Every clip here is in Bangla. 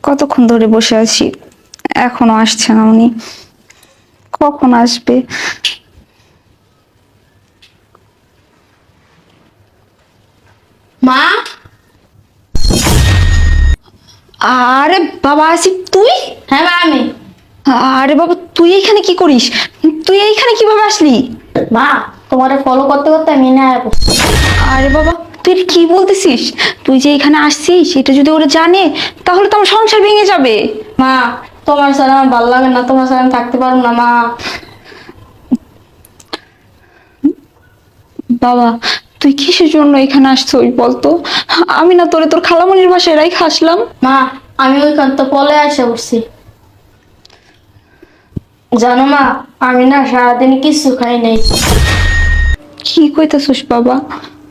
কতক্ষণ ধরে বসে আছি, এখনো আসছে না উনি। কখন আসবে? মা। আরে বাবা আসিফ, তুই? হ্যাঁ মা, আমি। আরে বাবা, তুই এখানে কি করিস? তুই এইখানে কিভাবে আসলি? মা, তোমারে ফলো করতে করতে আমি না আরে বাবা, তুই এটা কি বলতেছিস? তুই যে এখানে আসছিস এটা যদি ওরা জানে তাহলে তো আমার সংসার ভেঙে যাবে। মা, তোমার ছাড়া আমার ভালো লাগে না, তোমার ছাড়া আমি থাকতে পারবো না মা। বাবা, তুই কিসের জন্য এখানে আসছিস বলতো? আমি না তোর খালামণির বাসায় রাইখা আসলাম। মা, আমি ওইখান তো পলে আসে উঠছি। জানো মা, আমি না সারাদিন কিছু খাই নাই। কি কইতাছিস বাবা?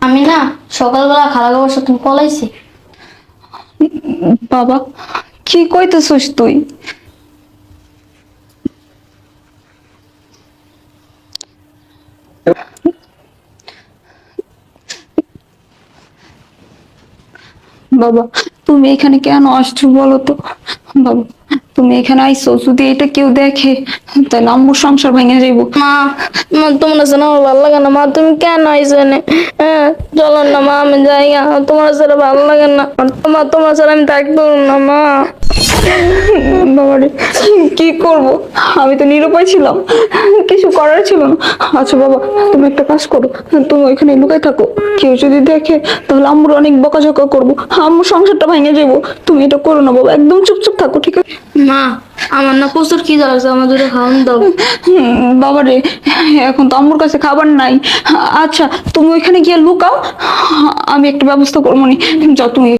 আমি না সকালবেলা খালা বাবার সাথে পলাইছি। বাবা, কি কইতাছিস তুই? বাবা, তুমি এখানে কেন আসছো বলো তো? বাবা, তুমি এখানে আইসো, যদি এটা কেউ দেখে তাহলে আম্মুর সংসার ভেঙে যাইবো। মা, মা তোমার ছাড়া আমার ভালো লাগে না মা, তুমি কেন আইসো এনে? হ্যাঁ, চলো না মা, আমি যাই গা। তোমার ছাড়া ভালো লাগে না মা, তোমার ছাড়া আমি থাকতে পারবো না মা। বাবারে, কি করব? আমি তো নিরুপায় ছিলাম, কিছু করার ছিল না। আচ্ছা বাবা, তুমি একটা কাজ করো, তুমি ওইখানে লুকায় থাকো। কেউ যদি দেখে তাহলে আম্মুর অনেক বকাঝকা করবো, আম্মুর সংসারটা ভেঙে যাবো। তুমি এটা করো না বাবা, একদম চুপচাপ থাকো, ঠিক আছে? মা, আমার না প্রচুর খিদা লাগছে, আমার দুটো খাওয়ান দাও। বাবারে, এখন তো আম্মুর কাছে খাবার নাই। আচ্ছা, তুমি ওইখানে গিয়ে লুকাও, আমি একটা ব্যবস্থা করবো নি। যাও তুমি।